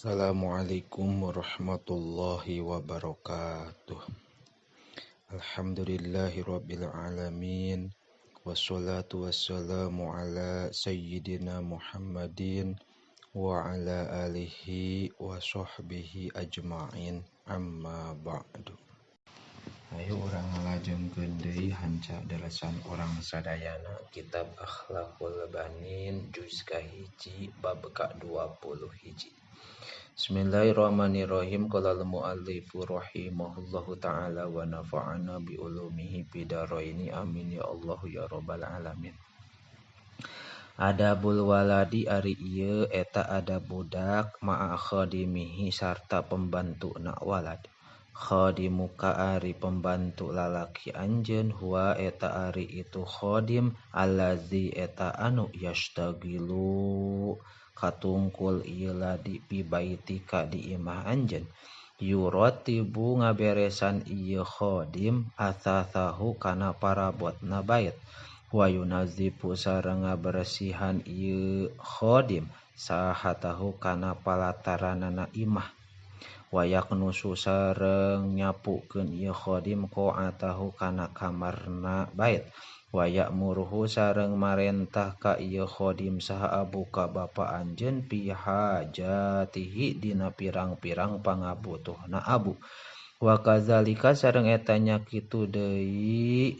Assalamualaikum warahmatullahi wabarakatuh. Alhamdulillahirabbil alamin. Wassalatu wassalamu ala sayyidina Muhammadin wa ala alihi wa sahbihi ajma'in. Amma ba'du. Ayo urang ngalajengkeun deui hanca dalasan urang sadayana kitab Akhlaqul Banin juz kahiji bab ka-21. Bismillahirrahmanirrahim. Qala al-mu'allifu rahimahullahu ta'ala wa nafa'ana bi ulumihi bidaraini amin ya Allah ya rabbal alamin. Adabul waladi ari ieu eta adab budak ma'a khadimihi sarta pembantuna walad. Khadimuka ari pembantu lalaki anjeun huwa eta ari itu khadim allazi eta anu yastagilu katungkul ieu ladi pi baitika di imah anjeun. Yuratibu ngaberesan ieu khadim athathahu kana parabotna bait. Wa yunazifu sareng ngabersihan ieu khadim sahatahu kana palataranana imah. Wa yaknusu sareng nyapukeun ieu khadim qa'atahu kana kamarna bait. Wa ya'muruhu sareng marentah ka ieu khadim saha abuka bapa anjeun fi hajatihi dina pirang-pirang pangabutuhna abu. Wa kadzalika sareng eta nya kitu deui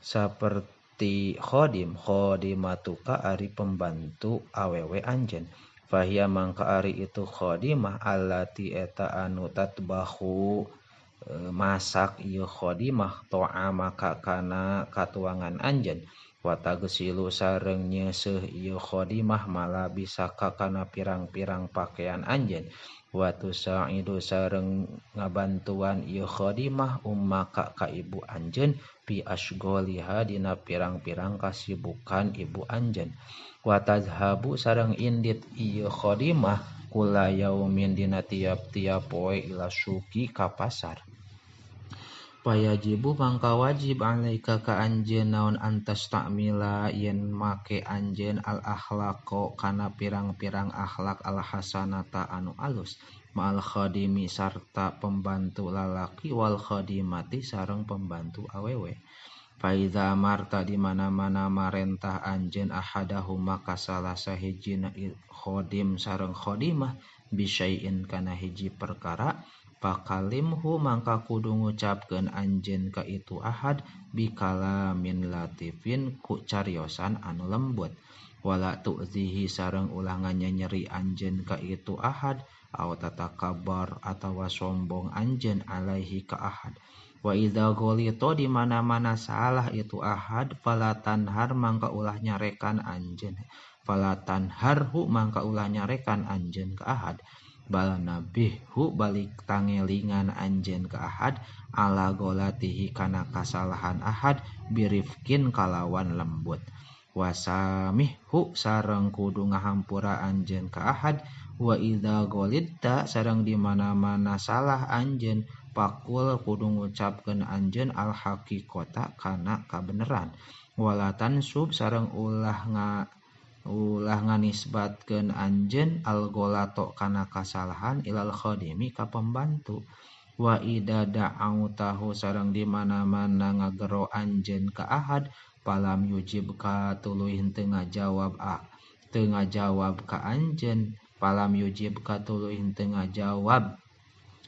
saperti khadim khadimatuka ari pembantu awewe anjeun. Fahia mangka ari itu khadimah allati eta anu tatbahu masak ieu khadimah ta'amaka kana katuangan anjeun. Wa tagsilu sareng nyeuseuh ieu khadimah malabisaka kana pirang-pirang pakaian anjeun. Wa tusaidu sareng ngabantuan ieu khadimah ummaka ka ibu anjeun fi asghaliha dina pirang-pirang kasibukan ibu anjeun. Wa tazhabu sareng indit ieu khadimah kula yaumin dina tiap-tiap poe ila suki ka pasar. Payajibu mangka wajib alaika ka anjeun naon antas ta'mila yen make anjeun al akhlaqo kana pirang-pirang akhlak al hasanata anu alus ma'al khadimi sarta pembantu lalaki wal khadimati sareng pembantu awewe. Faiza marta di mana-mana marentah anjeun ahadahuma ka salah sahijina khadim sareng khadimah bisyai'in kana hiji perkara pakalimhu mangka kudu ngucapkeun anjeun ka itu ahad bikalamin latifin ku cariosan anu lembut. Wala tu'zihi sareng ulah nganyeri anjeun ka itu ahad aw tatakabar atawa sombong anjeun alaihi ka ahad. Wa idza ghalita di mana-mana salah itu ahad falatanhar mangka ulah nyarekan anjeun. Falatanharhu mangka ulah nyarekan anjeun ka ahad. Bal nabihhu balik tangelingan anjeun ka ahad ala ghalatihi kana kasalahan ahad birifkin kalawan lembut. Wasamihhu sareng kudu ngahampura anjeun ka ahad. Wa idza ghalidta sareng di mana-mana salah anjeun pakul kudu ngucapkeun anjeun al haqiqata kana kabeneran. Walatan sub sareng ulah nganisbatkeun anjeun al golato kana kasalahan ilal khadimi ka pembantu. Wa ida da'autahu sareng di mana-mana ngagero anjeun ka ahad palam yujib ka tuluy henteu ngajawab ka anjeun palam yujib ka tuluy henteu ngajawab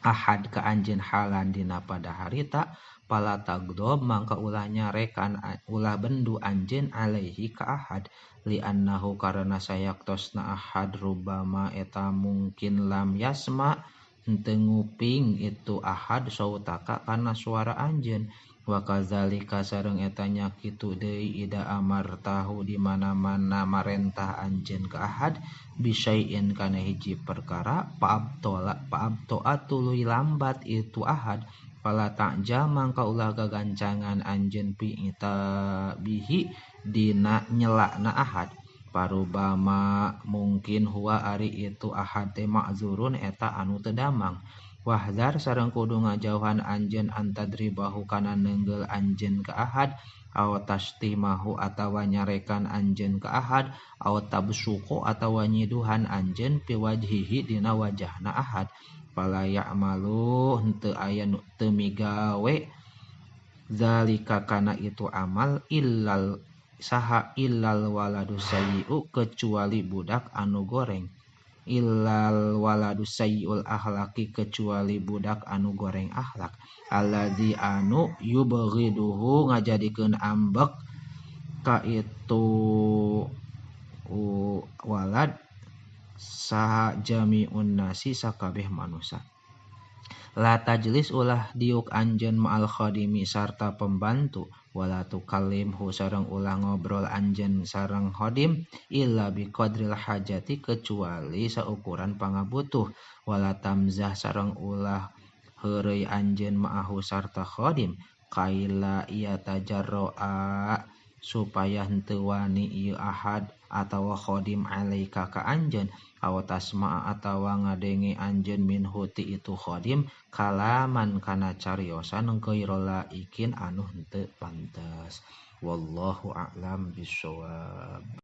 ahad ka anjeun halan dina pada harita pala tagdob mangka ulah nyarekan ulah bendu anjeun alaihi ka ahad li annahu karana sayaktosna ahad rubama eta mungkin lam yasma henteu nguping itu ahad sautaka kana suara anjeun. Wa kadzalika sareng eta nya kitu deui ida amartahu di mana-mana marentah anjeun ka ahad bisyai'in kana hiji perkara paabtoa tuluy lambat itu ahad fala ta'ja mangka ulah gagancangan anjeun pi ita bihi dina nyelakna ahad. Parubama mungkin huwa ari itu ahad teh ma'zurun eta anu teu damang. Wahdar sareng kudu ngajauhan anjeun antadribahu kana nenggel anjeun ka ahad aw tashtimahu atawa nyarekan anjeun ka ahad aw tabsuqu atawa nyiduhan anjeun pi wajhihi dina wajahna ahad fala ya'malu henteu aya nu teu migawe zalika kana itu amal illal waladus sayyi'u kecuali budak anu goreng illal waladus sayyi'ul akhlaqi kecuali budak anu goreng akhlak alladzi anu yubghiduhu ngajadikeun ambek ka itu walad saha jami'un nasi sakabeh manusia. La tajlis ulah diuk anjeun ma'al khadimi sarta pembantu wala tukallimhu sareng ulah ngobrol anjeun sareng khadim illa biqadril hajati kecuali saukuran pangabutuh wala tamzah sareng ulah heureuy anjeun ma'ahu sarta khadim kaila ieu tajarroa supaya henteu wani ieu ahad atawa khadim alaika ka anjeun aw tasma'a atawa ngadenge anjeun minhu ti itu khadim kalaman kana cariosan ghairala ikin anu henteu pantes wallahu a'lam bishawab.